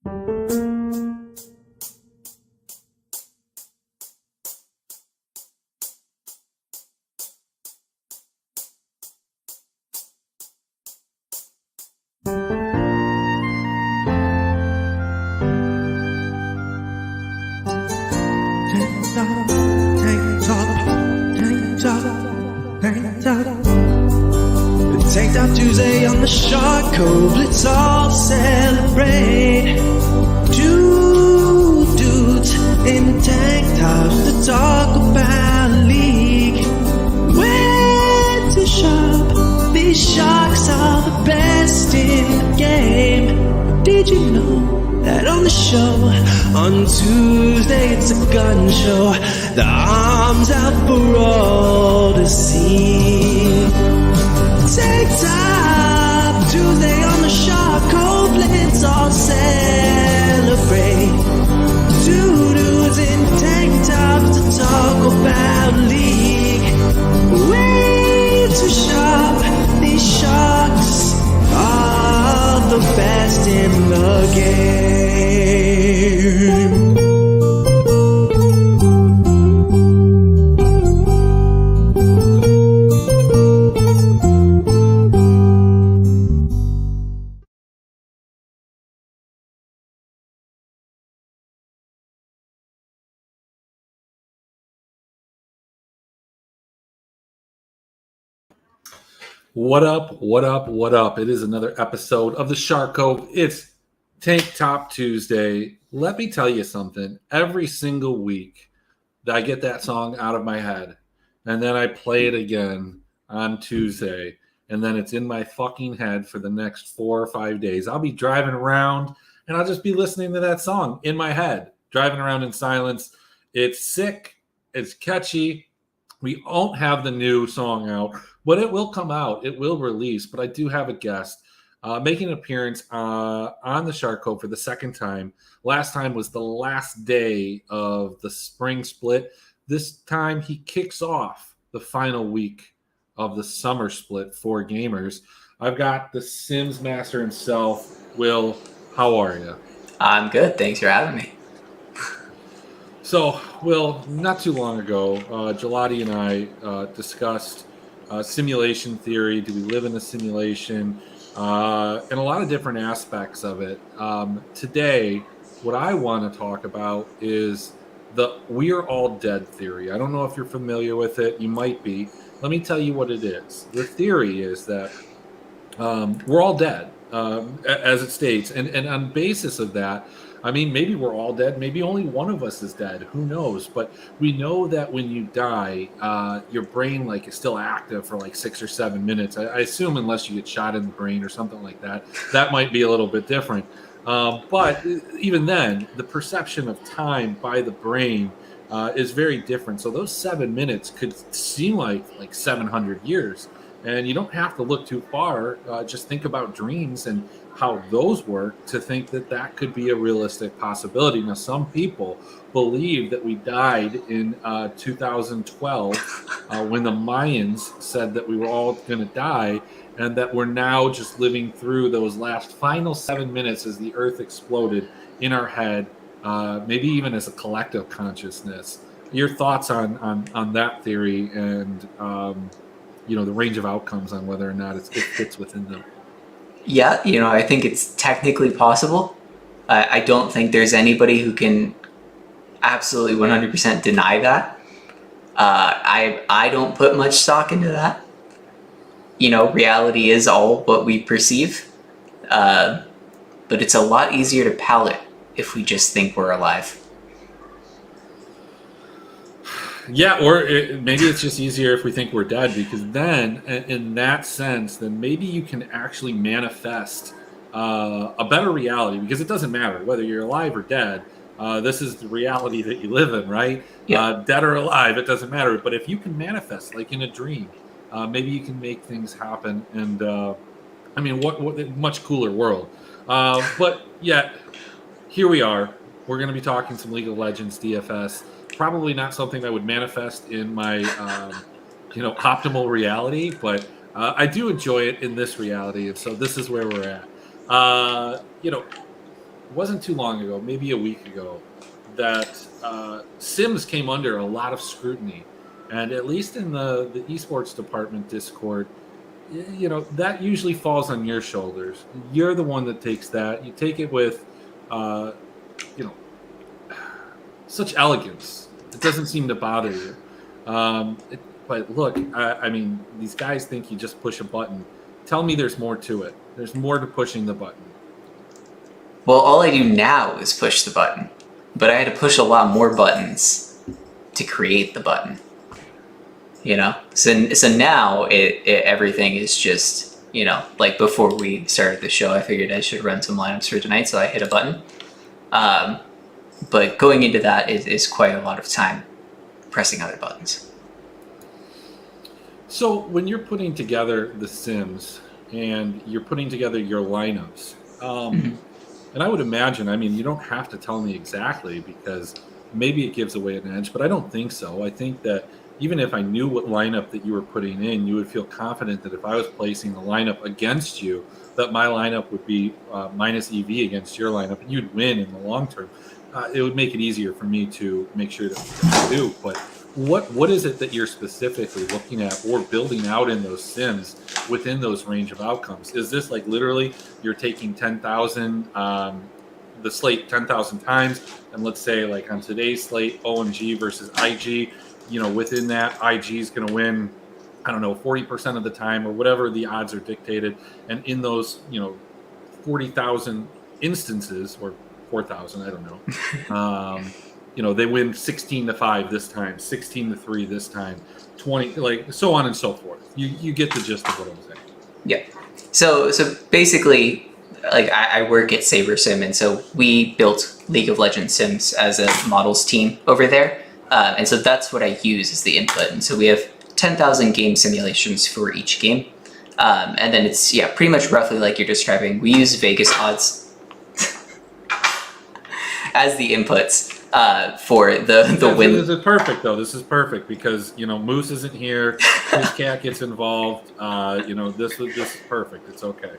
Tank Top Tuesday on the Shark Cove, let's all celebrate. Two dudes in tank tops to talk about a league. Where to shop? These sharks are the best in the game. Did you know that on the show on Tuesday it's a gun show? The arms out for all to see. Tank Top Tuesday on the Shark Cove, let's all celebrate. Two dudes in tank tops to talk about league. Way to shop, these sharks are the best in the game. What up, what up, what up? It is another episode of the Shark Cove. It's Tank Top Tuesday. Let me tell you something. Every single week, I get that song out of my head, and then I play it again on Tuesday, and then it's in my fucking head for the next 4 or 5 days. I'll be driving around, and I'll just be listening to that song in my head, driving around in silence. It's sick. It's catchy. We won't have the new song out, but it will come out. It will release. But I do have a guest making an appearance on the Shark Cove for the second time. Last time was the last day of the spring split. This time he kicks off the final week of the summer split for gamers. I've got the Sims master himself. Will, how are you? I'm good. Thanks for having me. So, Will, not too long ago, Gelati and I discussed simulation theory. Do we live in a simulation? And a lot of different aspects of it. Today, what I want to talk about is the "we are all dead" theory. I don't know if you're familiar with it. You might be. Let me tell you what it is. The theory is that we're all dead, as it states. And on basis of that, I mean, maybe we're all dead. Maybe only one of us is dead. Who knows? But we know that when you die, your brain is still active for 6 or 7 minutes. I assume unless you get shot in the brain or something like that, that might be a little bit different. But even then, the perception of time by the brain is very different. So those 7 minutes could seem like 700 years. And you don't have to look too far. Just think about dreams and how those work to think that that could be a realistic possibility. Now, some people believe that we died in 2012 when the Mayans said that we were all going to die, and that we're now just living through those last final 7 minutes as the Earth exploded in our head, maybe even as a collective consciousness. Your thoughts on that theory and the range of outcomes on whether or not it fits within them? Yeah, I think it's technically possible. I don't think there's anybody who can absolutely 100% deny that. I don't put much stock into that. Reality is all what we perceive. But it's a lot easier to palate if we just think we're alive. Yeah, or maybe it's just easier if we think we're dead, because then, in that sense, then maybe you can actually manifest a better reality, because it doesn't matter whether you're alive or dead. This is the reality that you live in, right? Yeah. Dead or alive, it doesn't matter. But if you can manifest, like in a dream, maybe you can make things happen. And what a much cooler world. But yet, here we are. We're going to be talking some League of Legends DFS. Probably not something that would manifest in my, optimal reality, but I do enjoy it in this reality, and so this is where we're at. wasn't too long ago, maybe a week ago, that Sims came under a lot of scrutiny, and at least in the esports department Discord, that usually falls on your shoulders. You're the one that takes that. You take it with, you know, such elegance. It doesn't seem to bother you. But look, I mean, these guys think you just push a button. Tell me there's more to it. There's more to pushing the button. Well, all I do now is push the button, but I had to push a lot more buttons to create the button. So now everything is just, like before we started the show, I figured I should run some lineups for tonight, so I hit a button. But going into that is quite a lot of time pressing other buttons. So when you're putting together the Sims and you're putting together your lineups, and I would imagine, I mean, you don't have to tell me exactly because maybe it gives away an edge, but I don't think so. I think that even if I knew what lineup that you were putting in, you would feel confident that if I was placing the lineup against you, that my lineup would be minus EV against your lineup, and you'd win in the long term. It would make it easier for me to make sure that we do. But what is it that you're specifically looking at or building out in those Sims within those range of outcomes? Is this like literally you're taking 10,000, the slate 10,000 times, and let's say like on today's slate, OMG versus IG, within that, IG is going to win, I don't know, 40% of the time or whatever the odds are dictated. And in those, 40,000 instances or 4,000, I don't know, they win 16-5 this time, 16-3 this time, 20, like so on and so forth. You get the gist of what I'm saying. Yeah. So basically, like I work at SaberSim, and so we built League of Legends Sims as a models team over there. And so that's what I use as the input. And so we have 10,000 game simulations for each game. And then it's, pretty much roughly like you're describing. We use Vegas odds as the inputs for the win. This is perfect, though. This is perfect because, Moose isn't here. His cat gets involved. This is perfect. It's okay.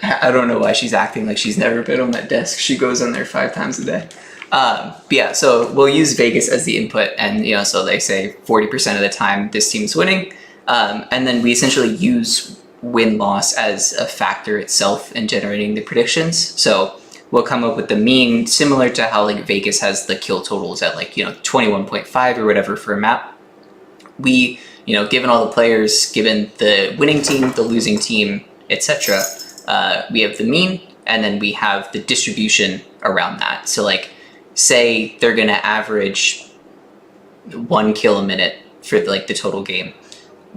I don't know why she's acting like she's never been on that desk. She goes on there 5 times a day. But yeah, so we'll use Vegas as the input, and so they say 40% of the time this team's winning, and then we essentially use win-loss as a factor itself in generating the predictions. So we'll come up with the mean, similar to how like Vegas has the kill totals at like 21.5 or whatever for a map. We, given all the players, given the winning team, the losing team, etc., we have the mean, and then we have the distribution around that. So like, say they're going to average 1 kill a minute for like the total game.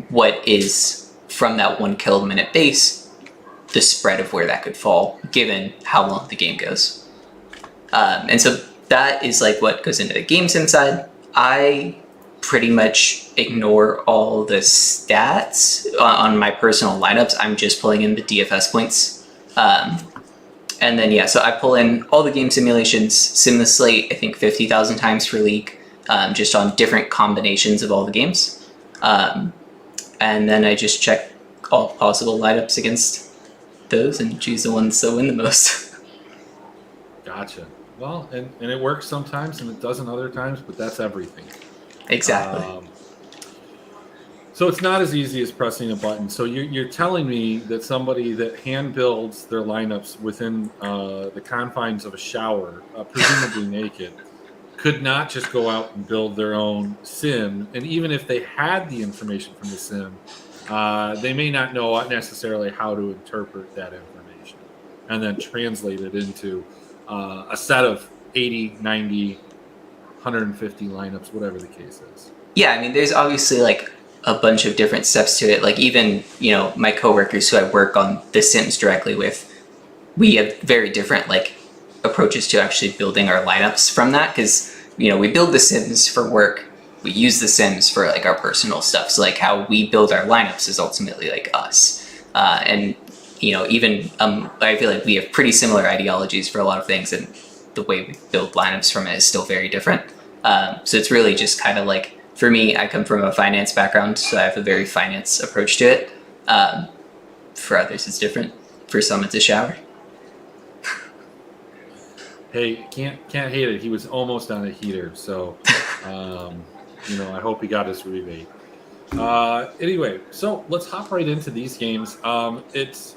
What is from that 1 kill a minute base, the spread of where that could fall given how long the game goes. And so that is like what goes into the game sim side. I pretty much ignore all the stats on my personal lineups. I'm just pulling in the DFS points. And then, so I pull in all the game simulations, sim the slate, I think 50,000 times for League, just on different combinations of all the games. And then I just check all possible lineups against those and choose the ones that win the most. Gotcha. Well, and it works sometimes and it doesn't other times, but that's everything. Exactly. So it's not as easy as pressing a button. So you're telling me that somebody that hand builds their lineups within the confines of a shower, presumably naked, could not just go out and build their own sim. And even if they had the information from the sim, they may not know necessarily how to interpret that information and then translate it into a set of 80, 90, 150 lineups, whatever the case is. Yeah, I mean, there's obviously like a bunch of different steps to it. Like even, my coworkers who I work on the Sims directly with, we have very different like approaches to actually building our lineups from that. Cause we build the Sims for work. We use the Sims for like our personal stuff. So like how we build our lineups is ultimately like us. And even I feel like we have pretty similar ideologies for a lot of things, and the way we build lineups from it is still very different. So it's really just kind of like, for me, I come from a finance background, so I have a very finance approach to it. For others, it's different. For some, it's a shower. Hey, can't hate it. He was almost on a heater, so I hope he got his rebate. Anyway, so let's hop right into these games. It's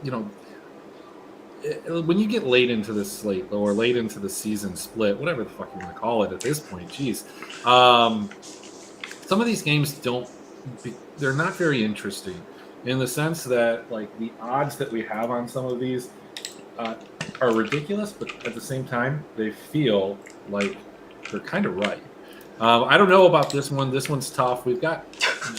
you know when you get late into the slate or late into the season split, whatever the fuck you want to call it at this point, geez, some of these games they're not very interesting in the sense that like the odds that we have on some of these are ridiculous, but at the same time they feel like they're kind of right. I don't know about this one. This one's tough. We've got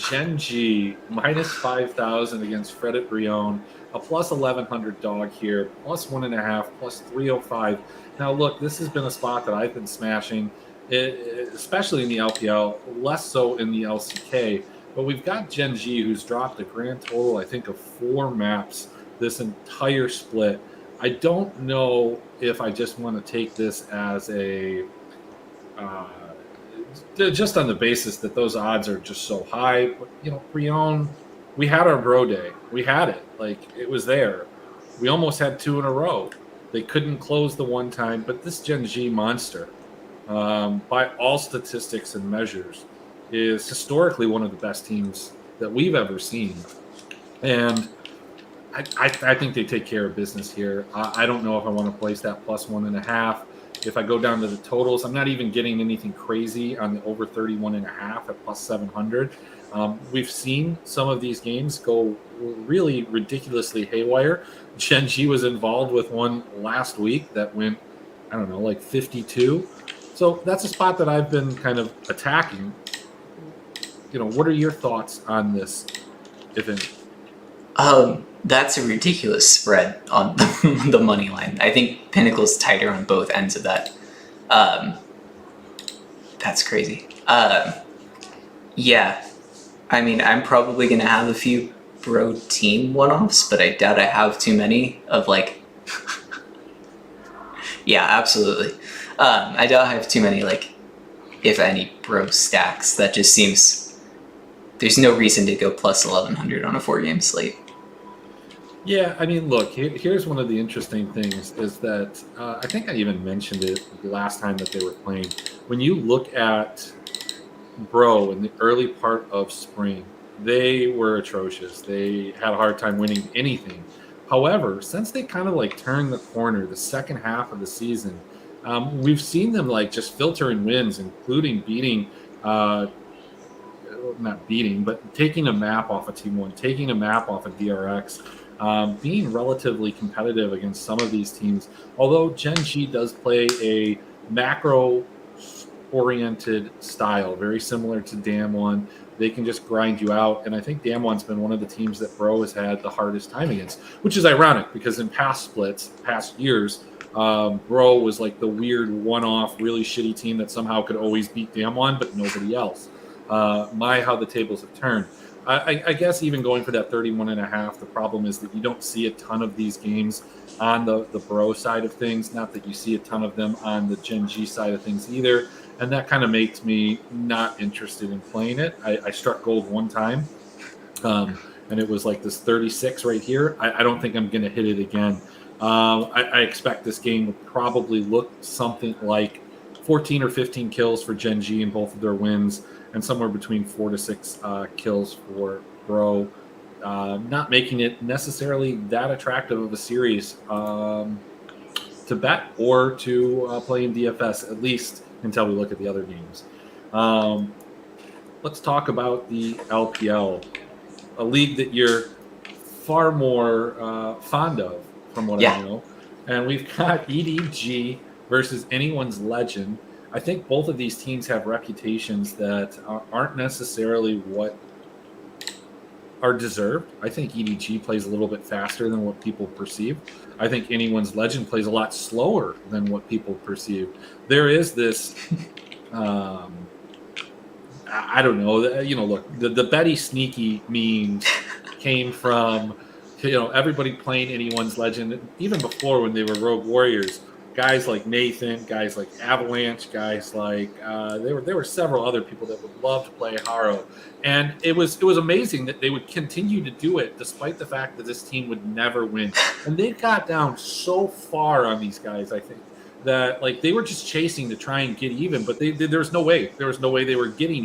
Gen G minus 5,000 against Fred at Brion, a plus 1,100 dog here, plus 1.5, plus 305. Now, look, this has been a spot that I've been smashing, especially in the LPL, less so in the LCK. But we've got Gen G, who's dropped a grand total, I think, of 4 maps this entire split. I don't know if I just want to take this as a just on the basis that those odds are just so high. But, Brion, we had our bro day. We had it. Like, it was there. We almost had 2 in a row. They couldn't close the one time, but this Gen G monster, by all statistics and measures, is historically one of the best teams that we've ever seen. And I think they take care of business here. I don't know if I want to place that plus 1.5. If I go down to the totals, I'm not even getting anything crazy on the over 31.5 at plus 700. We've seen some of these games go really ridiculously haywire. Gen G was involved with one last week that went, I don't know, like 52. So that's a spot that I've been kind of attacking. What are your thoughts on this, if any? That's a ridiculous spread on the money line. I think Pinnacle's tighter on both ends of that. That's crazy. Yeah. I mean, I'm probably going to have a few bro team one-offs, but I doubt I have too many of like... Yeah, absolutely. I doubt I have too many, like, if any, bro stacks. That just seems... There's no reason to go plus 1,100 on a 4-game slate. Yeah, I mean, look, here's one of the interesting things is that I think I even mentioned it the last time that they were playing. When you look at Bro in the early part of spring, they were atrocious. They had a hard time winning anything. However, since they kind of like turned the corner the second half of the season, we've seen them like just filter in wins, including beating not beating, but taking a map off of Team One, taking a map off of DRX, being relatively competitive against some of these teams. Although Gen G does play a macro-oriented style, very similar to Damwon. They can just grind you out. And I think Damwon's been one of the teams that Bro has had the hardest time against, which is ironic because in past splits, past years, Bro was like the weird one-off, really shitty team that somehow could always beat Damwon, but nobody else. How the tables have turned. I guess even going for that 31.5, the problem is that you don't see a ton of these games on the Bro side of things. Not that you see a ton of them on the Gen G side of things either. And that kind of makes me not interested in playing it. I struck gold one time, and it was like this 36 right here. I don't think I'm going to hit it again. I expect this game would probably look something like 14 or 15 kills for Gen G in both of their wins, and somewhere between 4 to 6 kills for Bro. Not making it necessarily that attractive of a series to bet or to play in DFS, at least until we look at the other games. Let's talk about the LPL, a league that you're far more fond of, from what I know. And we've got EDG versus Anyone's Legend. I think both of these teams have reputations that aren't necessarily what are deserved. I think EDG plays a little bit faster than what people perceive. I think Anyone's Legend plays a lot slower than what people perceive. There is this, I don't know, look, the Betty Sneaky meme came from, everybody playing Anyone's Legend, even before when they were Rogue Warriors. guys like Nathan, guys like Avalanche, guys like there were several other people that would love to play Haro, and it was amazing that they would continue to do it despite the fact that this team would never win. And they got down so far on these guys, I think, that like they were just chasing to try and get even, but there was no way they were getting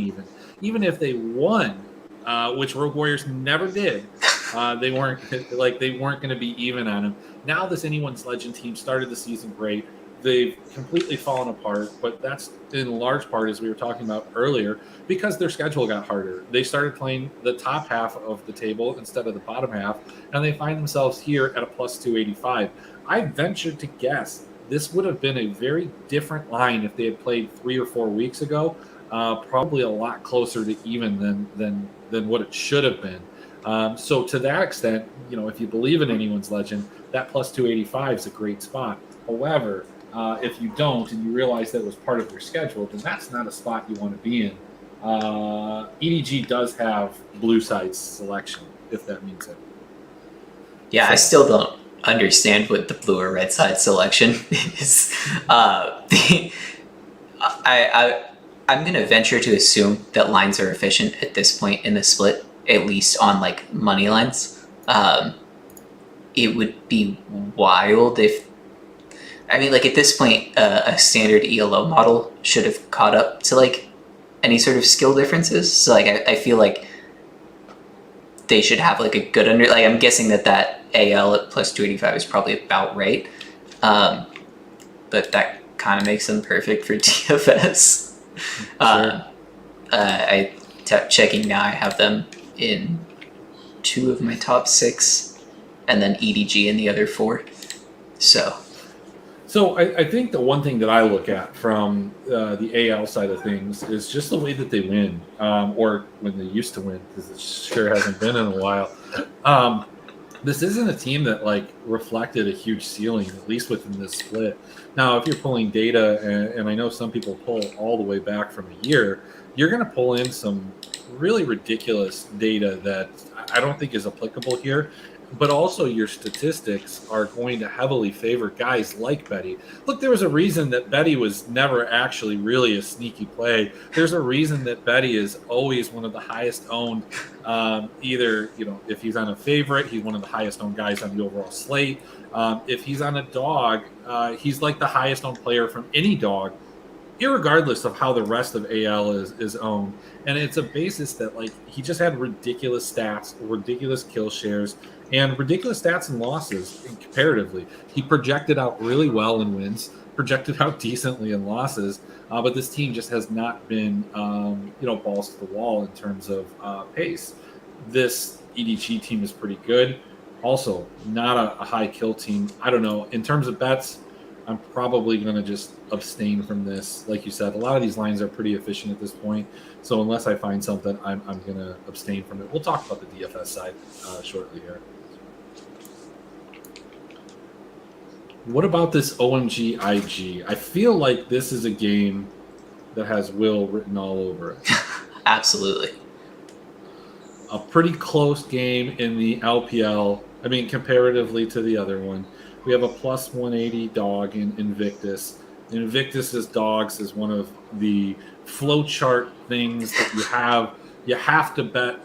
even if they won, which Rogue Warriors never did. They weren't going to be even on them. Now this Anyone's Legend team started the season great. They've completely fallen apart, but that's in large part, as we were talking about earlier, because their schedule got harder. They started playing the top half of the table instead of the bottom half, and they find themselves here at a plus 285. I ventured to guess this would have been a very different line if they had played 3 or 4 weeks ago. Probably a lot closer to even than what it should have been. So to that extent, if you believe in Anyone's Legend, that plus 285 is a great spot. However, if you don't and you realize that was part of your schedule, then that's not a spot you want to be in. EDG does have blue side selection, if that means it. Yeah, so. I still don't understand what the blue or red side selection is. I'm going to venture to assume that lines are efficient at this point in the split, at least on like money lines. It would be wild if, like at this point, a standard ELO model should have caught up to like any sort of skill differences. So like I feel like they should have like a good I'm guessing that AL at plus 285 is probably about right. But that kind of makes them perfect for DFS. Sure. Checking now, I have them in 2 of my top 6, and then EDG in the other 4. So I think the one thing that I look at from the AL side of things is just the way that they win, or when they used to win, because it sure hasn't been in a while. This isn't a team that like reflected a huge ceiling, at least within this split. Now, if you're pulling data, and I know some people pull all the way back from a year, you're going to pull in some really ridiculous data that I don't think is applicable here. But also your statistics are going to heavily favor guys like Betty. Look, there was a reason that Betty was never actually really a sneaky play. There's a reason that Betty is always one of the highest owned, either, if he's on a favorite, he's one of the highest owned guys on the overall slate. If he's on a dog, he's like the highest owned player from any dog, irregardless of how the rest of AL is owned. And it's a basis that like he just had ridiculous stats, ridiculous kill shares, and ridiculous stats and losses comparatively. He projected out really well in wins, projected out decently in losses, but this team just has not been, balls to the wall in terms of pace. This EDG team is pretty good. Also, not a high kill team. I don't know. In terms of bets, I'm probably going to just abstain from this. Like you said, a lot of these lines are pretty efficient at this point. So unless I find something, I'm going to abstain from it. We'll talk about the DFS side shortly here. What about this OMG IG? I feel like this is a game that has Will written all over it. Absolutely. A pretty close game in the LPL. I mean, comparatively to the other one. We have a plus 180 dog in Invictus. Invictus's dogs is one of the flowchart things that you have. You have to bet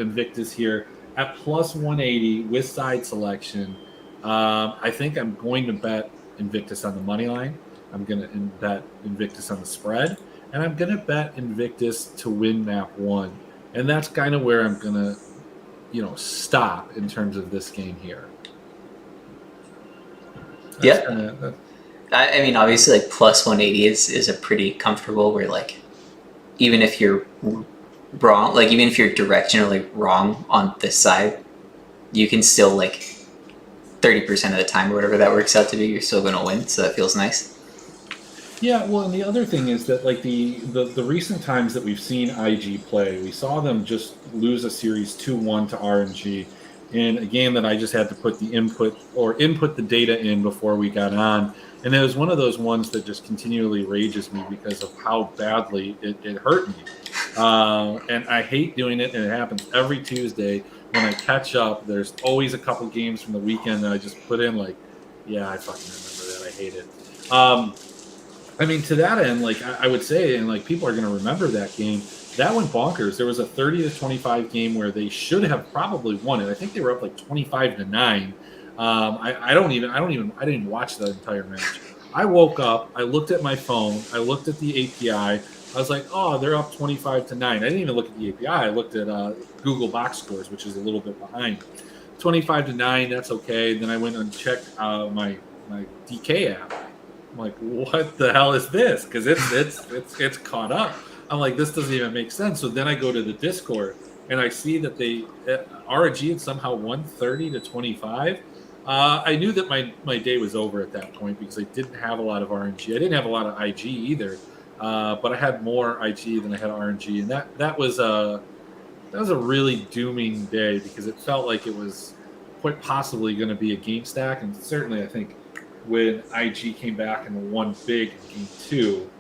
Invictus here at plus 180 with side selection. I think I'm going to bet Invictus on the money line. I'm going to bet Invictus on the spread. And I'm going to bet Invictus to win map 1. And that's kind of where I'm going to, stop in terms of this game here. Yeah. I mean, obviously, like plus 180 is a pretty comfortable where, like, even if you're wrong, like, even if you're directionally wrong on this side, you can still, like, 30% of the time or whatever that works out to be, you're still going to win. So that feels nice. Yeah, well, and the other thing is that, like, the recent times that we've seen IG play, we saw them just lose a series 2-1 to RNG. In a game that I just had to put the input the data in before we got on. And it was one of those ones that just continually rages me because of how badly it hurt me. And I hate doing it, and it happens every Tuesday. When I catch up, there's always a couple games from the weekend that I just put in like, yeah, I fucking remember that. I hate it. I mean, to that end, like I would say, and like people are going to remember that game. That went bonkers. There was a 30-25 game where they should have probably won it. I think they were up like 25-9. I didn't even watch the entire match. I woke up, I looked at my phone, I looked at the API. I was like, oh, they're up 25-9. I didn't even look at the API. I looked at Google Box Scores, which is a little bit behind. 25-9, that's okay. Then I went and checked my DK app. I'm like, what the hell is this? Because it's caught up. I'm like, this doesn't even make sense. So then I go to the Discord and I see that RNG had somehow won 30-25. I knew that my day was over at that point because I didn't have a lot of RNG. I didn't have a lot of IG either, but I had more IG than I had RNG, and that was a really dooming day because it felt like it was quite possibly going to be a game stack, and certainly I think when IG came back and won big game 2,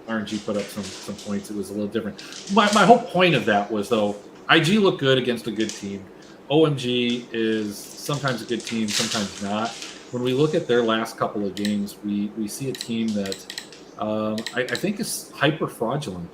RNG put up some points. It was a little different. My whole point of that was, though, IG looked good against a good team. OMG is sometimes a good team, sometimes not. When we look at their last couple of games, we see a team that I think is hyper fraudulent.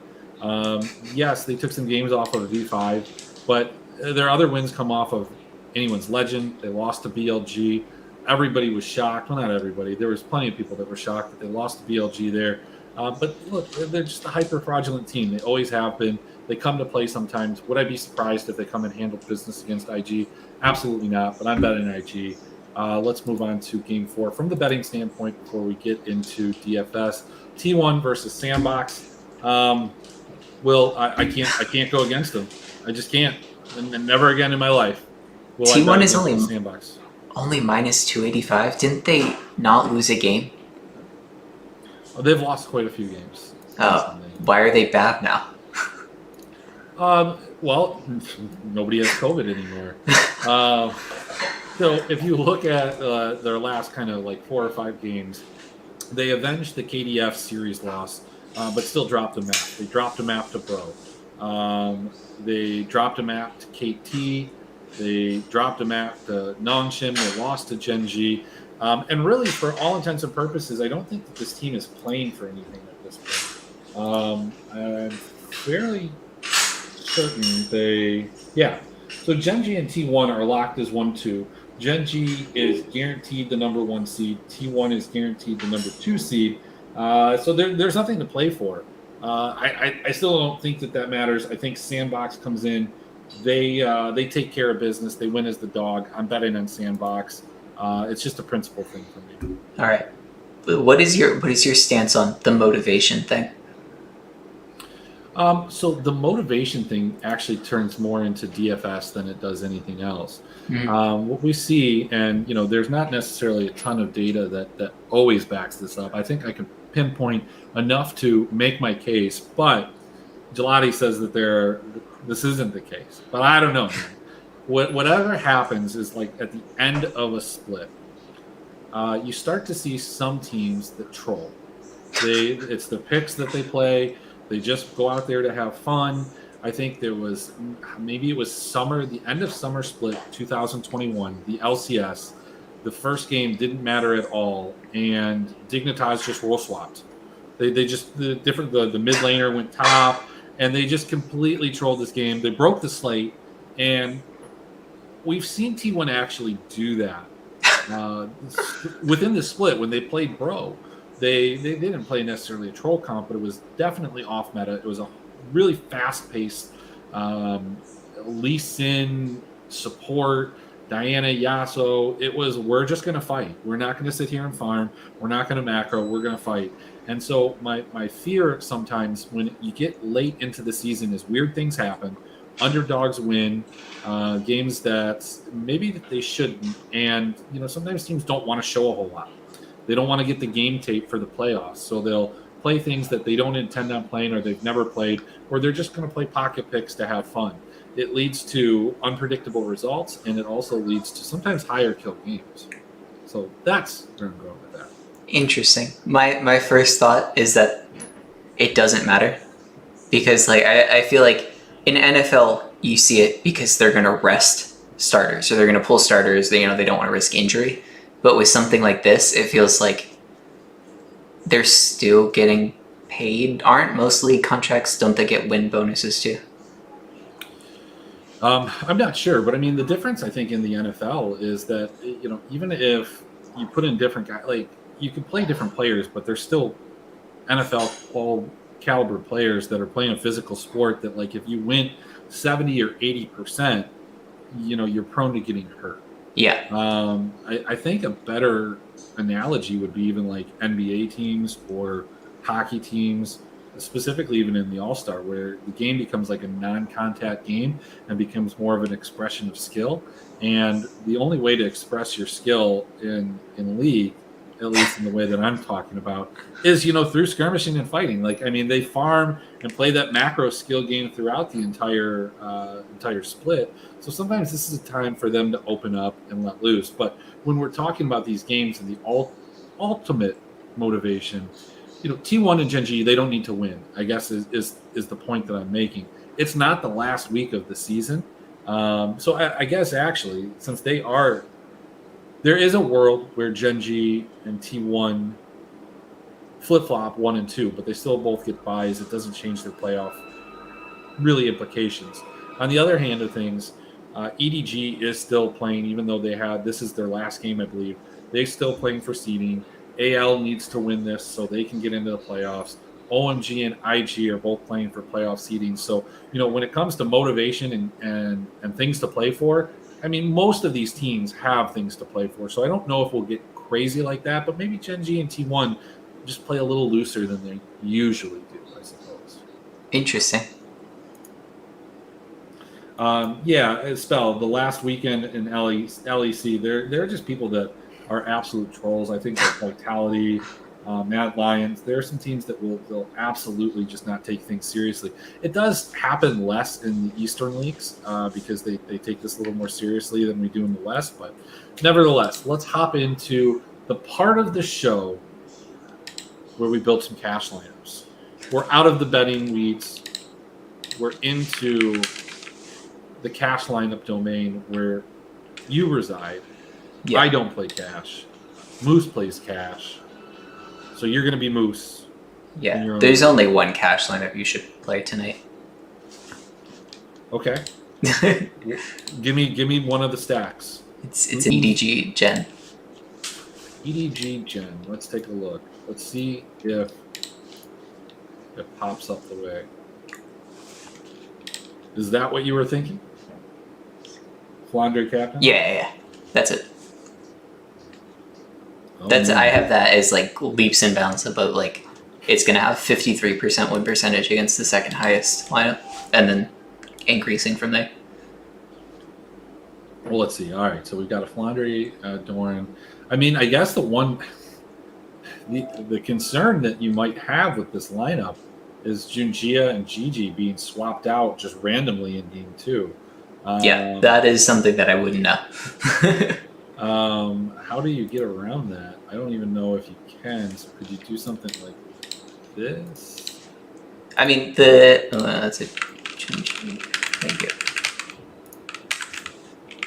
Yes, they took some games off of V5, but their other wins come off of anyone's legend. They lost to BLG. Everybody was shocked. Well, not everybody. There was plenty of people that were shocked that they lost to BLG there. But look, they're just a hyper fraudulent team. They always have been. They come to play sometimes. Would I be surprised if they come and handle business against IG? Absolutely not, but I'm betting IG. Let's move on to Game 4 from the betting standpoint before we get into DFS. T1 versus Sandbox. Will I can't go against them. I just can't, and never again in my life. Will T1 is only Sandbox. Only minus 285. Didn't they not lose a game? Oh, they've lost quite a few games. Oh, why are they bad now? Well, nobody has COVID anymore. So if you look at their last kind of like 4 or 5 games, they avenged the KDF series loss, but still dropped a map. They dropped a map to Bro. They dropped a map to KT. They dropped a map to Nongshim. They lost to Genji. And really, for all intents and purposes, I don't think that this team is playing for anything at this point. I'm fairly certain So Genji and T1 are locked as 1-2. Genji is guaranteed the number 1 seed. T1 is guaranteed the number 2 seed. So there's nothing to play for. I still don't think that matters. I think Sandbox comes in. They take care of business. They win as the dog. I'm betting on Sandbox. It's just a principle thing for me. All right. What is your stance on the motivation thing? So the motivation thing actually turns more into DFS than it does anything else. What we see, and there's not necessarily a ton of data that always backs this up. I think I can pinpoint enough to make my case, but Gelati says that this isn't the case. But I don't know. Whatever happens is like at the end of a split, you start to see some teams that troll. It's the picks that they play. They just go out there to have fun. I think it was summer, the end of summer split 2021, the LCS. The first game didn't matter at all, and Dignitas just role swapped. They just the mid laner went top, and they just completely trolled this game. They broke the slate, and we've seen T1 actually do that within the split when they played Bro. They didn't play necessarily a troll comp, but it was definitely off meta. It was a really fast paced Lee Sin support, Diana, Yasuo. It was, we're just going to fight. We're not going to sit here and farm. We're not going to macro. We're going to fight. And so my fear sometimes when you get late into the season is weird things happen. Underdogs win games that maybe that they shouldn't. And, sometimes teams don't want to show a whole lot. They don't want to get the game tape for the playoffs. So they'll play things that they don't intend on playing or they've never played, or they're just going to play pocket picks to have fun. It leads to unpredictable results, and it also leads to sometimes higher kill games. So that's where I'm going with that. Interesting. My first thought is that it doesn't matter because I feel like in NFL you see it because they're going to rest starters or they're going to pull starters. They don't want to risk injury. But with something like this, it feels like they're still getting paid. Aren't most league contracts, don't they get win bonuses too? I'm not sure, but I mean, the difference I think in the NFL is that, you know, even if you put in different guys, like you can play different players, but they're still NFL caliber players that are playing a physical sport that, like, if you win 70 or 80%, you know, you're prone to getting hurt. Yeah. I think a better analogy would be even like NBA teams or hockey teams, specifically even in the All-Star, where the game becomes like a non-contact game and becomes more of an expression of skill. And the only way to express your skill in league, at least in the way that I'm talking about, is, you know, through skirmishing and fighting. Like, I mean, they farm and play that macro skill game throughout the entire split. So sometimes this is a time for them to open up and let loose. But when we're talking about these games and the ultimate motivation, you know, T1 and Gen G, they don't need to win, I guess is the point that I'm making. It's not the last week of the season. So I guess actually, since there is a world where Gen G and T1 flip-flop 1 and 2, but they still both get buys. It doesn't change their playoff really implications. On the other hand of things, EDG is still playing, even though this is their last game, I believe. They're still playing for seeding. AL needs to win this so they can get into the playoffs. OMG and IG are both playing for playoff seeding. So, you know, when it comes to motivation and things to play for, I mean, most of these teams have things to play for. So I don't know if we'll get crazy like that, but maybe Gen G and T1 just play a little looser than they usually do, I suppose. Interesting. Yeah, Spell, the last weekend in LEC, they're just people that are absolute trolls. I think like Vitality, Mad Lions, there are some teams that they'll absolutely just not take things seriously. It does happen less in the Eastern leagues because they take this a little more seriously than we do in the West. But nevertheless, let's hop into the part of the show where we built some cash lineups. We're out of the betting weeds. We're into the cash lineup domain where you reside. Yeah. I don't play cash. Moose plays cash. So you're going to be Moose. Yeah. There's only one cash lineup you should play tonight. Okay. Give me one of the stacks. It's an EDG Gen. EDG Gen. Let's take a look. Let's see if it pops up the way. Is that what you were thinking? Flandre captain? Yeah. That's it. Oh, I have that as like leaps and bounds about like it's gonna have 53% win percentage against the second highest lineup, and then increasing from there. Well, let's see. All right, so we've got a Flandre, Doran. I mean, I guess the concern that you might have with this lineup is Junjia and Gigi being swapped out just randomly in game 2. Yeah, that is something that I wouldn't know. How do you get around that? I don't even know if you can. So could you do something like this? I mean, that's it. Thank you.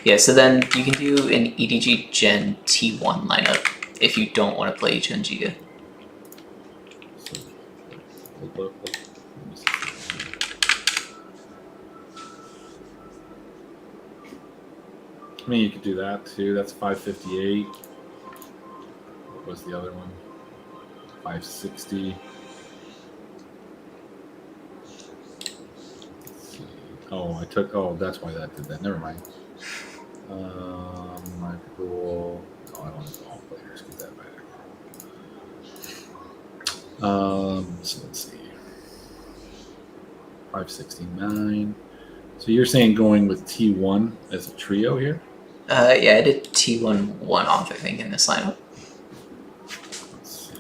Yeah, so then you can do an EDG Gen T1 lineup if you don't want to play Gen Giga. I mean, you could do that too. That's 558. What was the other one? 560. Let's see. Oh, that's why that did that. Never mind. My pool. Oh, I don't have all players. Get that back. So let's see. 569. So you're saying going with T1 as a trio here? Yeah, I did T1 one-off, I think, in this lineup. Let's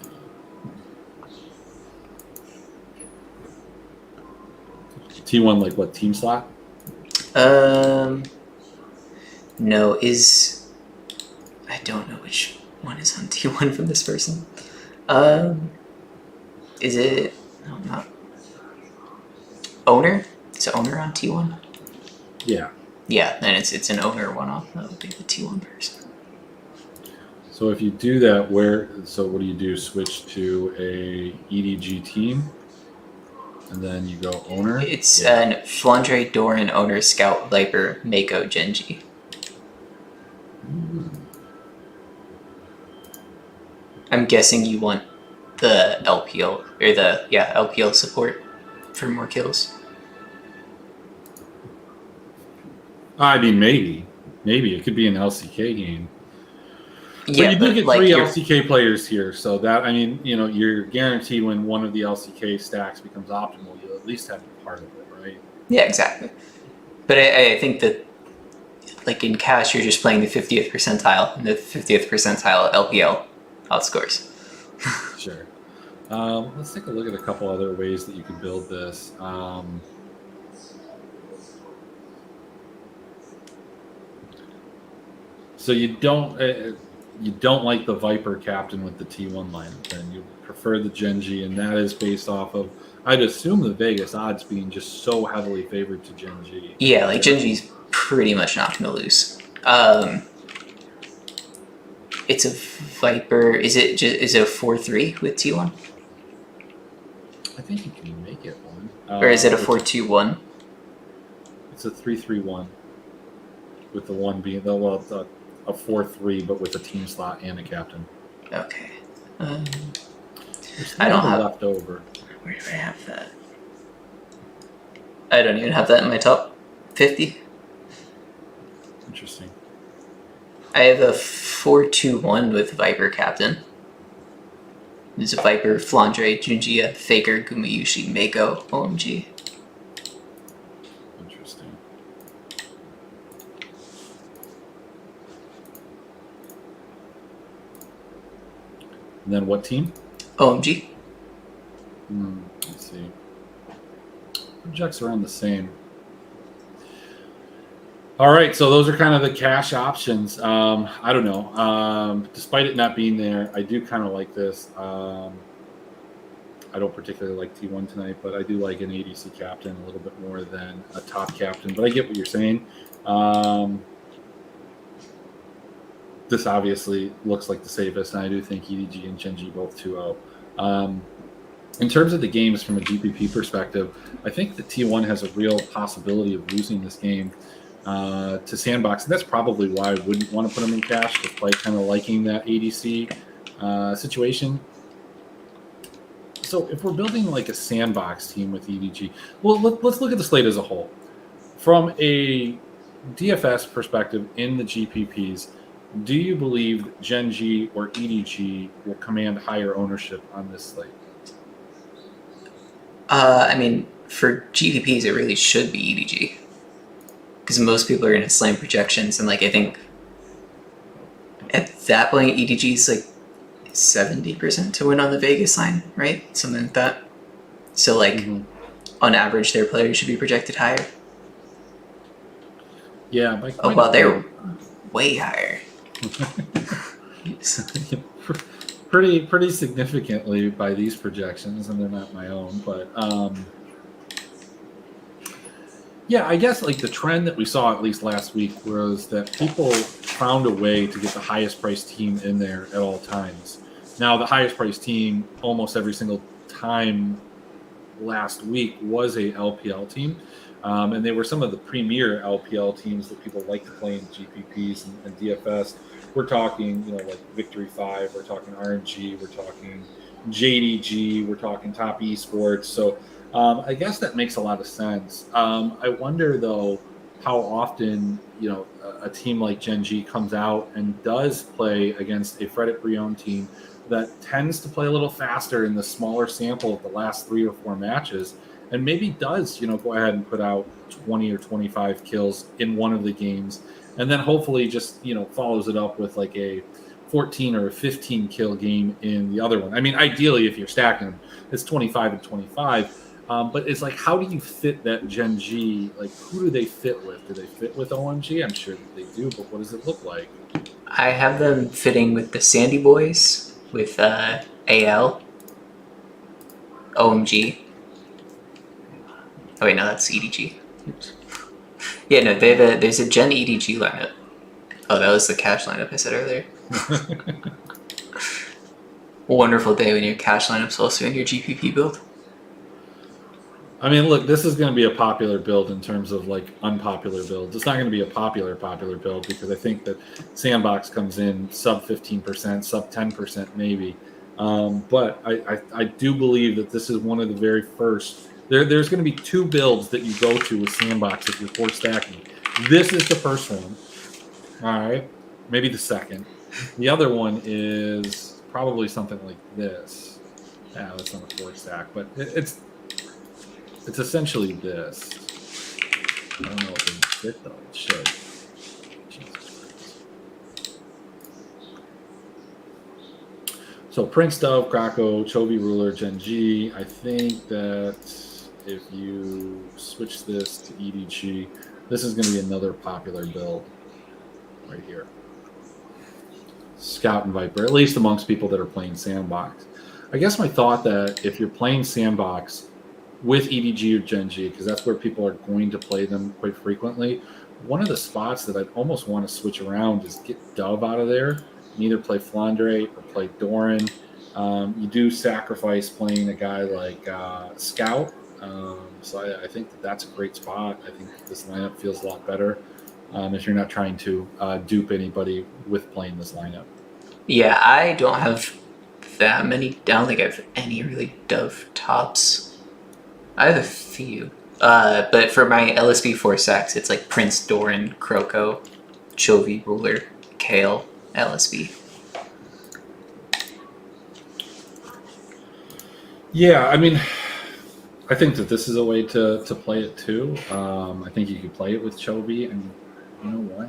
see. T1 like what, team slot? No, I don't know which one is on T1 from this person. Is it, no, not, Owner? Is it Owner on T1? Yeah. Yeah, then it's an Owner one-off. That would be the T1 person. So if you do that, what do you do? Switch to a EDG team, and then you go owner. It's an Flandre, Doran, Owner, Scout, Viper, Mako, Genji. I'm guessing you want the LPL, or the LPL support for more kills. I mean, maybe it could be an LCK game. Yeah, but you do get like 3 LCK players here, so that, I mean, you're guaranteed when one of the LCK stacks becomes optimal, you'll at least have a part of it, right? Yeah, exactly. But I think that, like in Cash, you're just playing the 50th percentile, and the 50th percentile LPL outscores. Sure. Let's take a look at a couple other ways that you could build this. So you don't like the Viper captain with the T1 lineup, then you prefer the Genji, and that is based off of, I'd assume, the Vegas odds being just so heavily favored to Genji. Yeah, like Genji's pretty much not going to lose. It's a Viper. Is it a 4-3 with T1? I think you can make it one. Or is it a 4-2-1? It's a 3-3-1, with the one being a 4-3, but with a team slot and a captain. Okay. I don't have left over. Where do I have that? I don't even have that in my top 50. Interesting. I have a 4-2-1 with Viper captain. There's a Viper, Flandre, Junjia, Faker, Gumayushi, Mako, OMG. Interesting. And then what team? OMG. Let's see. Projects around the same. All right, so those are kind of the cash options. I don't know. Despite it not being there, I do kind of like this. I don't particularly like T1 tonight, but I do like an ADC captain a little bit more than a top captain. But I get what you're saying. This obviously looks like the safest, and I do think EDG and Genji both 2-0. In terms of the games from a GPP perspective, I think the T1 has a real possibility of losing this game to Sandbox, and that's probably why I wouldn't want to put them in cash, despite kind of liking that ADC situation. So if we're building like a Sandbox team with EDG, well, let's look at the slate as a whole. From a DFS perspective in the GPPs, do you believe that Genji or EDG will command higher ownership on this slate? I mean, for GPPs, it really should be EDG. Because most people are going to slam projections, and like I think at that point, EDG is like 70% to win on the Vegas line, right? Something like that. So like, on average, their players should be projected higher. Yeah. By Oh, well, they're way higher. pretty significantly by these projections, and they're not my own, but yeah, I guess like the trend that we saw at least last week was that people found a way to get the highest priced team in there at all times. Now, the highest priced team almost every single time last week was a LPL team, and they were some of the premier LPL teams that people like to play in GPPs and DFS. We're talking, like Victory 5, we're talking RNG, we're talking JDG, we're talking Top Esports. So I guess that makes a lot of sense. I wonder, though, how often, a team like Genji comes out and does play against a Fredit Brion team that tends to play a little faster in the smaller sample of the last 3 or 4 matches, and maybe does, go ahead and put out 20 or 25 kills in one of the games, and then hopefully just, follows it up with like a 14 or a 15 kill game in the other one. I mean, ideally, if you're stacking them, it's 25 and 25. But it's like, how do you fit that Genji? Like, who do they fit with? Do they fit with OMG? I'm sure that they do, but what does it look like? I have them fitting with the Sandy Boys, with AL, OMG. Oh wait, no, that's EDG. Oops. Yeah, no, there's a Gen EDG lineup. Oh, that was the cash lineup I said earlier. Wonderful day when your cash lineup's also in your GPP build. I mean, look, this is going to be a popular build in terms of like unpopular builds. It's not going to be a popular build because I think that Sandbox comes in sub 15%, sub 10% maybe. But I do believe that this is one of the very first. There's going to be 2 builds that you go to with Sandbox if you're forward stacking. This is the first one. All right, maybe the second. The other one is probably something like this. Yeah, that's not a forward stack, but it's essentially this. I don't know if it can fit though. It should. So Prince Dove, Krakow, Chovy Ruler, Gen G. I think that if you switch this to EDG, this is going to be another popular build right here. Scout and Viper, at least amongst people that are playing Sandbox. I guess my thought that if you're playing Sandbox with EDG or Gen G, because that's where people are going to play them quite frequently, one of the spots that I'd almost want to switch around is get Dove out of there and either play Flandre or play Doran. You do sacrifice playing a guy like Scout. So I think that's a great spot. I think this lineup feels a lot better if you're not trying to dupe anybody with playing this lineup. Yeah, I don't have that many. I don't think I have any really Dove tops. I have a few. But for my LSB 4 sacks, it's like Prince, Doran, Kroko, Chovy, Ruler, Kale, LSB. Yeah, I mean, I think that this is a way to play it too. I think you could play it with Chovy, and you know what?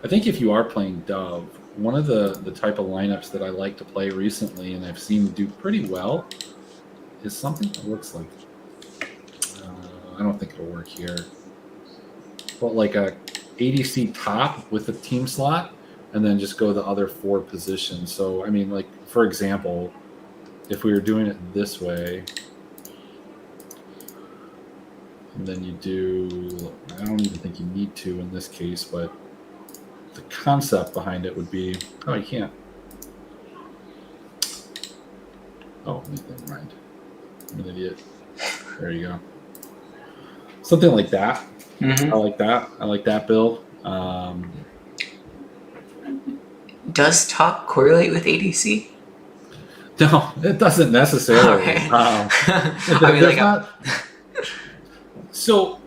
I think if you are playing Dove, one of the type of lineups that I like to play recently, and I've seen do pretty well, is something that looks like, I don't think it'll work here, but like a ADC top with a team slot, and then just go the other 4 positions. So, I mean, like, for example, if we were doing it this way, and then you do, I don't even think you need to in this case, but the concept behind it would be, oh, you can't. Oh, never mind. I'm an idiot. There you go. Something like that. Mm-hmm. I like that. I like that build. Does top correlate with ADC? No, it doesn't necessarily. Okay. I mean, like, so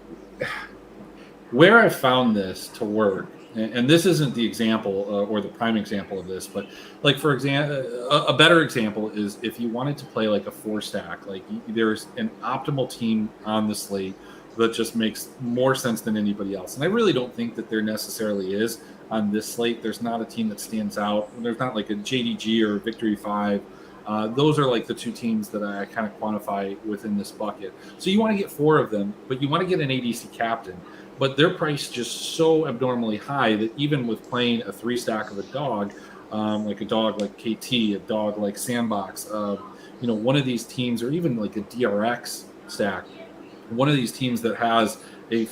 where I found this to work, and this isn't the example or the prime example of this, but like, for example, a better example is if you wanted to play like a 4 stack, like there's an optimal team on the slate that just makes more sense than anybody else. And I really don't think that there necessarily is on this slate. There's not a team that stands out. There's not like a JDG or Victory 5. Those are like the 2 teams that I kind of quantify within this bucket. So you want to get 4 of them, but you want to get an ADC captain. But their price just so abnormally high that even with playing a 3 stack of a dog, like a dog like KT, a dog like Sandbox, one of these teams, or even like a DRX stack, one of these teams that has a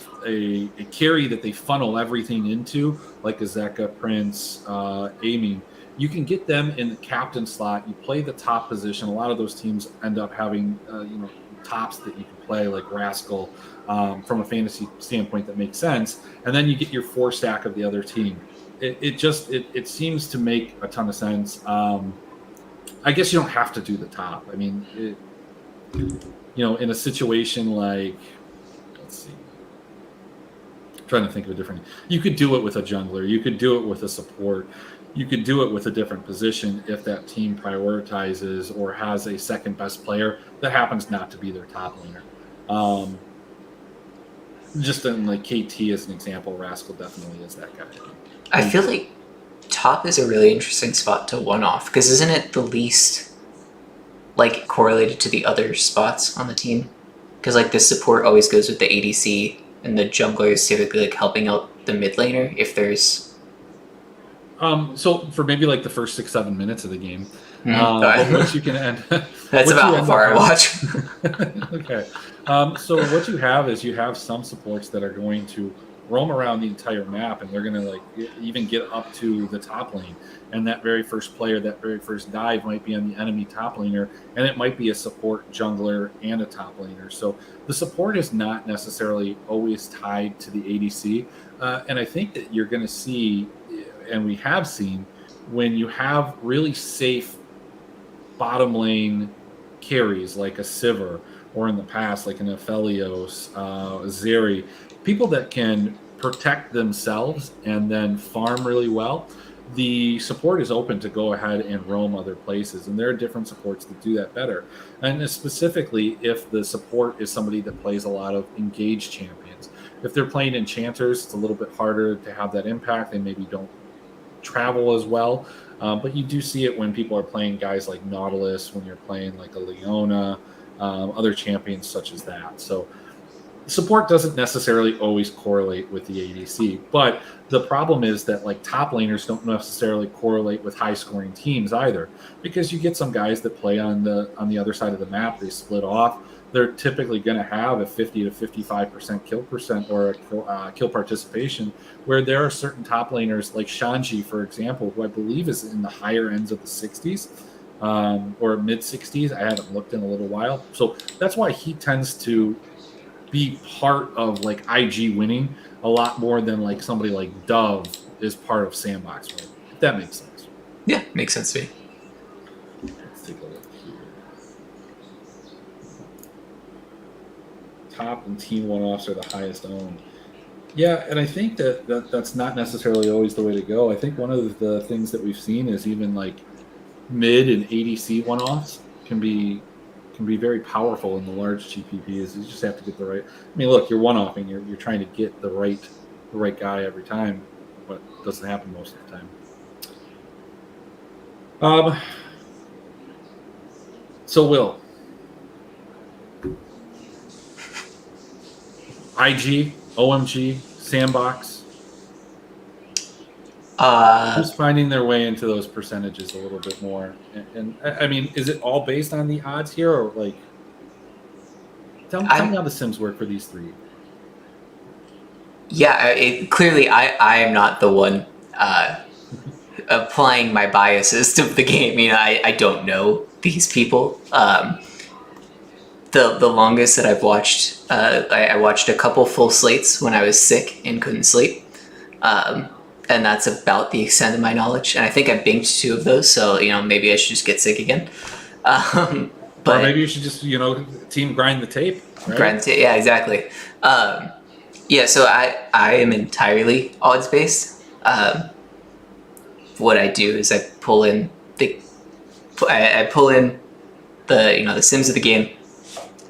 carry that they funnel everything into, like a Zeka, Prince, Amy, you can get them in the captain slot. You play the top position. A lot of those teams end up having, tops that you can play, like Rascal, from a fantasy standpoint that makes sense. And then you get your 4 stack of the other team. It seems to make a ton of sense. I guess you don't have to do the top. I mean, in a situation like, let's see, I'm trying to think of a different, you could do it with a jungler, you could do it with a support, you could do it with a different position if that team prioritizes or has a second best player that happens not to be their top laner. Just in like KT as an example, Rascal definitely is that guy. I feel like top is a really interesting spot to one-off, because isn't it the least like correlated to the other spots on the team? Because like the support always goes with the ADC, and the jungler is typically like helping out the mid laner if there's So for maybe like the first 6-7 minutes of the game, Okay. but once you can end, That's about how far I watch. Okay. So what you have is you have some supports that are going to roam around the entire map, and they're going to like even get up to the top lane. And that very first player, that very first dive might be on the enemy top laner, and it might be a support jungler and a top laner. So the support is not necessarily always tied to the ADC. And I think that you're going to see, and we have seen, when you have really safe bottom lane carries like a Sivir, or in the past like an Aphelios, Zeri, people that can protect themselves and then farm really well. The support is open to go ahead and roam other places, and there are different supports that do that better. And specifically, if the support is somebody that plays a lot of engaged champions, if they're playing enchanters, it's a little bit harder to have that impact. They maybe don't travel as well. But you do see it when people are playing guys like Nautilus, when you're playing like a Leona, other champions such as that. So support doesn't necessarily always correlate with the ADC, but the problem is that like top laners don't necessarily correlate with high scoring teams either, because you get some guys that play on the other side of the map. They split off. They're typically going to have a 50 to 55% kill percent, or a kill participation, where there are certain top laners like Shanji, for example, who I believe is in the higher ends of the 60s, or mid 60s. I haven't looked in a little while. So that's why he tends to be part of like IG winning a lot more than like somebody like Dove is part of Sandbox winning. If that makes sense. Yeah, makes sense to me. Let's take a look here. Top and team one-offs are the highest owned. Yeah, and I think that's not necessarily always the way to go. I think one of the things that we've seen is even like mid and ADC one-offs can be very powerful in the large GPPs. You just have to get the right. I mean, look, you're one-offing. You're trying to get the right guy every time, but it doesn't happen most of the time. So Will, IG, OMG, Sandbox. Who's finding their way into those percentages a little bit more? And I mean, is it all based on the odds here, or like, tell me how the sims work for these three? Yeah, clearly I am not the one applying my biases to the game. You know, I don't know these people. The longest that I've watched, I watched a couple full slates when I was sick and couldn't sleep. And that's about the extent of my knowledge. And I think I binged 2 of those, so you know maybe I should just get sick again. But or maybe you should just team grind the tape. Right? Grind the tape, yeah, exactly. Yeah, so I am entirely odds based. What I do is I pull in the the sims of the game,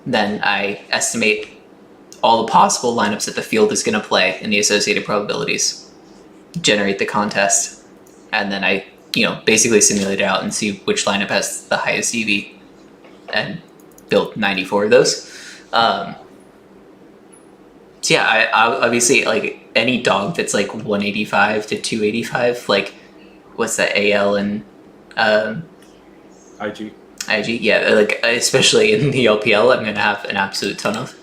then I estimate all the possible lineups that the field is going to play and the associated probabilities. Generate the contest, and then I basically simulate it out and see which lineup has the highest EV and build 94 of those. So yeah, I obviously like any dog that's like 185 to 285, like what's that, AL and IG, yeah, like especially in the LPL I'm gonna have an absolute ton of.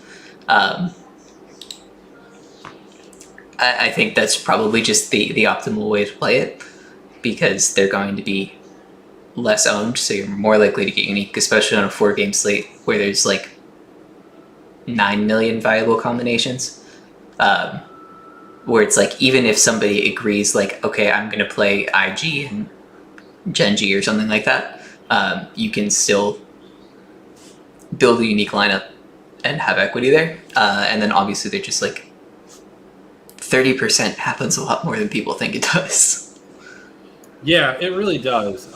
I think that's probably just the optimal way to play it, because they're going to be less owned, so you're more likely to get unique, especially on a 4-game slate where there's like 9 million viable combinations. Where it's like, even if somebody agrees like, okay, I'm going to play IG and Genji or something like that, you can still build a unique lineup and have equity there. And then obviously they're just like 30% happens a lot more than people think it does. Yeah, it really does.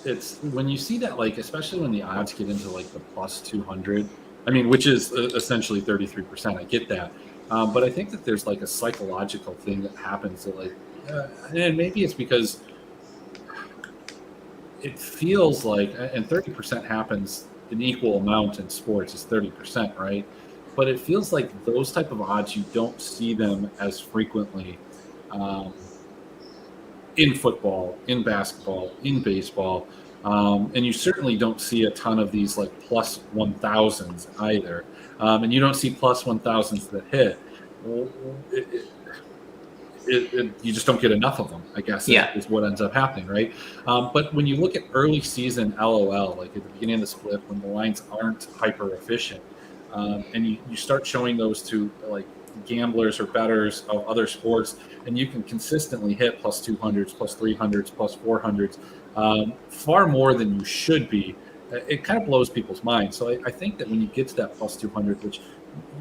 It's when you see that, like, especially when the odds get into like the plus 200, I mean, which is essentially 33%. I get that. But I think that there's like a psychological thing that happens that like, and maybe it's because it feels like, and 30% happens an equal amount in sports is 30%, right? But it feels like those type of odds, you don't see them as frequently in football, in basketball, in baseball. And you certainly don't see a ton of these like plus 1000s either. And you don't see plus 1000s that hit. Well, you just don't get enough of them, I guess, is what ends up happening, right? But when you look at early season LOL, like at the beginning of the split, when the lines aren't hyper efficient, and you start showing those to like gamblers or bettors of other sports, and you can consistently hit plus 200s, plus 300s, plus 400s, far more than you should be. It kind of blows people's minds. So I think that when you get to that plus 200, which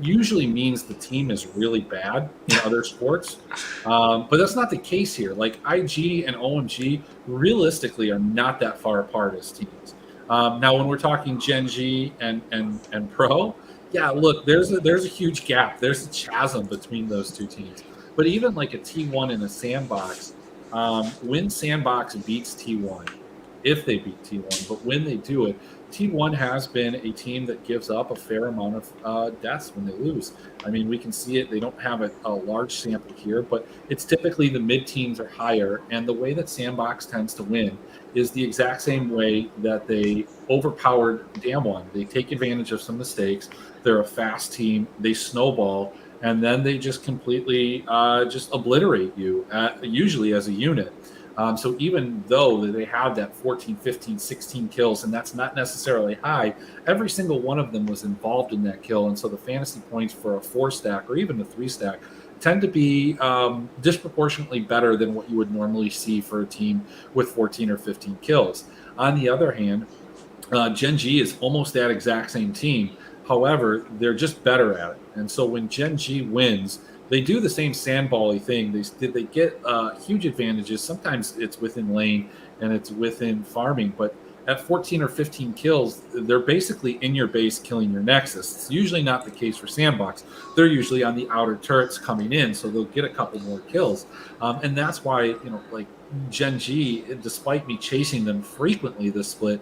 usually means the team is really bad in other sports. But that's not the case here. Like IG and OMG realistically are not that far apart as teams. Now, when we're talking Gen G and Pro, yeah, look, there's a huge gap. There's a chasm between those two teams. But even like a T1 and a Sandbox, when Sandbox beats T1, if they beat T1, but when they do it, T1 has been a team that gives up a fair amount of deaths when they lose. I mean, we can see it. They don't have a large sample here, but it's typically the mid-teens or higher. And the way that Sandbox tends to win is the exact same way that they overpowered Damwon. They take advantage of some mistakes. They're a fast team. They snowball, and then they just completely just obliterate you, usually as a unit. So even though they have that 14, 15, 16 kills, and that's not necessarily high, every single one of them was involved in that kill. And so the fantasy points for a 4-stack or even a 3-stack tend to be disproportionately better than what you would normally see for a team with 14 or 15 kills. On the other hand, Gen G is almost that exact same team. However, they're just better at it. And so when Gen G wins, they do the same sandball-y thing. They get huge advantages. Sometimes it's within lane and it's within farming, but at 14 or 15 kills, they're basically in your base killing your Nexus. It's usually not the case for Sandbox. They're usually on the outer turrets coming in, so they'll get a couple more kills. And that's why, like Gen G, despite me chasing them frequently this split,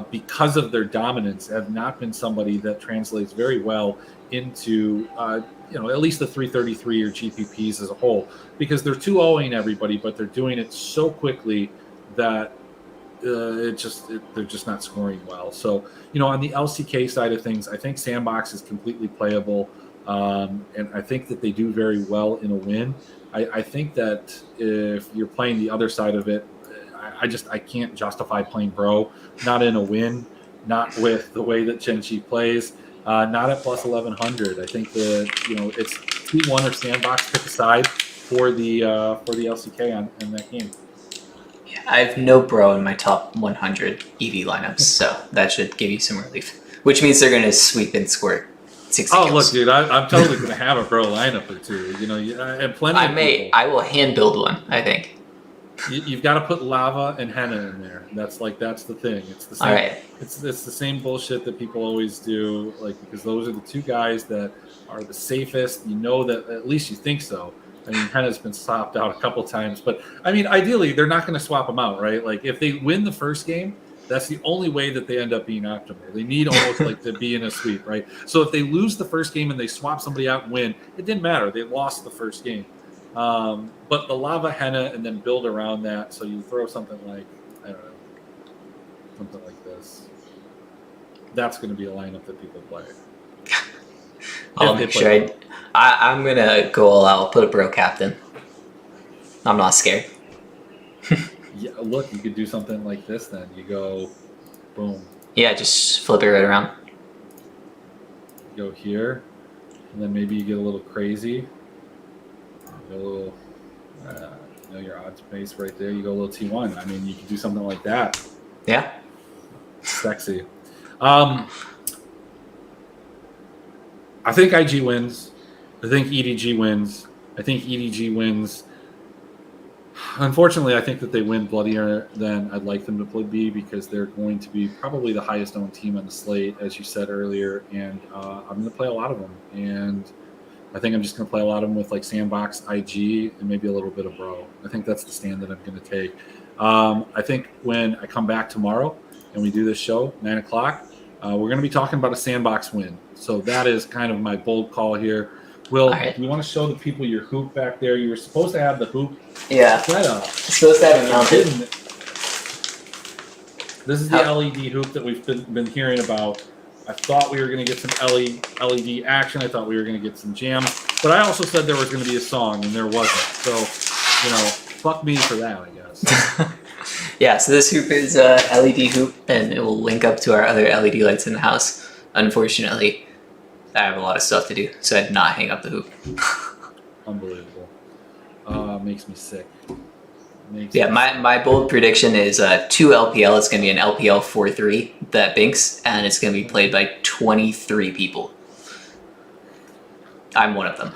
because of their dominance, have not been somebody that translates very well into at least the 333 or GPPs as a whole, because they're 2-0ing everybody, but they're doing it so quickly that they're just not scoring well. So, on the LCK side of things, I think Sandbox is completely playable, and I think that they do very well in a win. I think that if you're playing the other side of it, I can't justify playing Bro, not in a win, not with the way that Gen G plays. Not at plus 1100. I think that it's T1 or Sandbox pick a side for the LCK in that game. Yeah, I have no Bro in my top 100 EV lineups, so that should give you some relief. Which means they're going to sweep and squirt 60 kills. Look, dude, I'm totally going to have a Bro lineup or two. And plenty. I will hand build one. I think. You've got to put Lava and Henna in there. That's the thing. It's the same. All right. It's the same bullshit that people always do, because those are the two guys that are the safest. That at least you think so. I mean, Henna's been swapped out a couple times, but I mean, ideally they're not going to swap them out, right? Like if they win the first game, that's the only way that they end up being optimal. They need almost like to be in a sweep, right? So if they lose the first game and they swap somebody out and win, it didn't matter. They lost the first game. But the Lava, Henna, and then build around that. So you throw something like, I don't know, something like this. That's going to be a lineup that people play. I'll make sure I'm going to go all out. I'll put a Bro captain. I'm not scared. Yeah, look, you could do something like this then. You go, boom. Yeah, just flip it right around. You go here, and then maybe you get a little crazy. A little, your odds base right there. You go a little T1. I mean, you can do something like that. Yeah. Sexy. I think IG wins. I think EDG wins. I think EDG wins. Unfortunately, I think that they win bloodier than I'd like them to be, because they're going to be probably the highest owned team on the slate, as you said earlier, and I'm going to play a lot of them. And I think I'm just going to play a lot of them with like Sandbox, IG, and maybe a little bit of Bro. I think that's the stand that I'm going to take. I think when I come back tomorrow and we do this show, 9 o'clock, we're going to be talking about a Sandbox win. So that is kind of my bold call here. Will, do you want to show the people your hoop back there? You were supposed to have the hoop Yeah. Shut up. It's supposed to have a mounted. This is the LED hoop that we've been hearing about. I thought we were going to get some LED action. I thought we were going to get some jams. But I also said there was going to be a song, and there wasn't. So, fuck me for that, I guess. Yeah, so this hoop is a LED hoop, and it will link up to our other LED lights in the house. Unfortunately, I have a lot of stuff to do, so I did not hang up the hoop. Unbelievable. Makes me sick. My bold prediction is 2 LPL. It's going to be an LPL 4-3 that binks, and it's going to be played by 23 people. I'm one of them.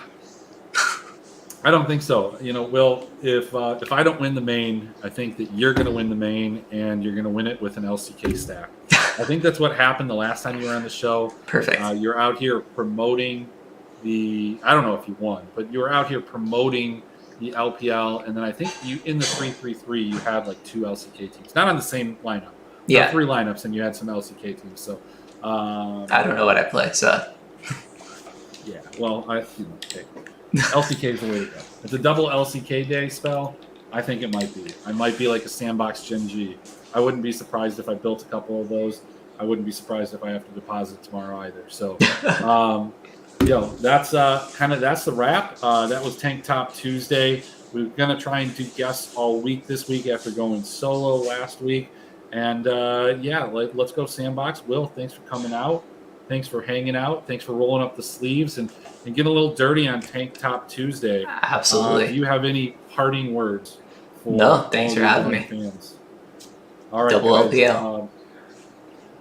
I don't think so. Will, if I don't win the main, I think that you're going to win the main, and you're going to win it with an LCK stack. I think that's what happened the last time you were on the show. Perfect. You're out here promoting I don't know if you won, but you were out here promoting the LPL, and then I think you in the 3-3-3 you had like 2 LCK teams, not on the same lineup. Yeah, 3 lineups, and you had some LCK teams. So I don't know what I play. So yeah, well, okay. LCK is the way to go. It's a double LCK day spell. I think it might be. I might be like a sandbox Gen G. I wouldn't be surprised if I built a couple of those. I wouldn't be surprised if I have to deposit tomorrow either. So. That's that's the wrap. That was Tank Top Tuesday. We're gonna try and do guests all week this week after going solo last week. And let's go Sandbox. Will, thanks for coming out. Thanks for hanging out. Thanks for rolling up the sleeves and getting a little dirty on Tank Top Tuesday. Absolutely. Do you have any parting words? No, thanks for having me. Fans? All right, Double guys, LPL.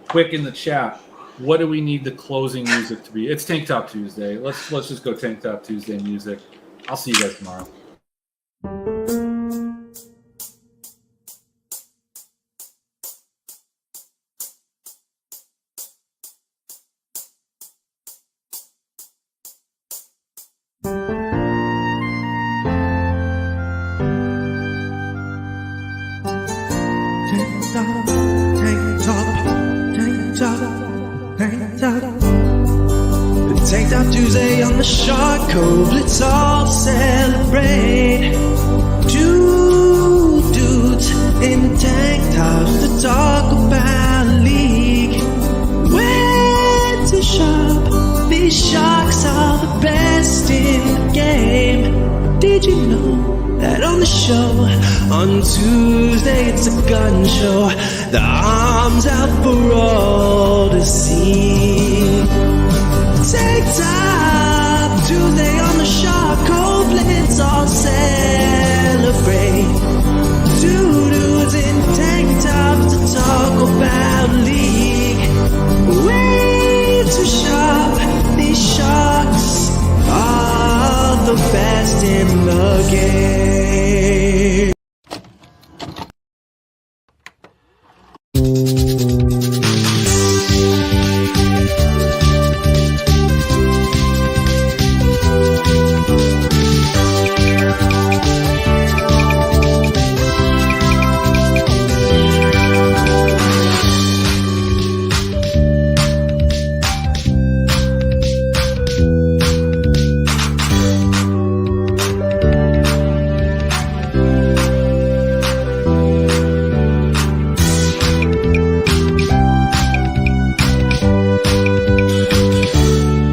Quick in the chat. What do we need the closing music to be? It's Tank Top Tuesday. Let's just go Tank Top Tuesday music. I'll see you guys tomorrow. Tank Top Tuesday on the Shark Cove, let's all celebrate. 2 dudes in tank tops to talk about a league. Where to shop? These sharks are the best in the game. Did you know that on the show on Tuesday it's a gun show? The arms out for all to see. Tank Top Tuesday on the Shark Cove, let's all celebrate. 2 dudes in tank tops to talk about league. Way to shop, these sharks are the best in the game.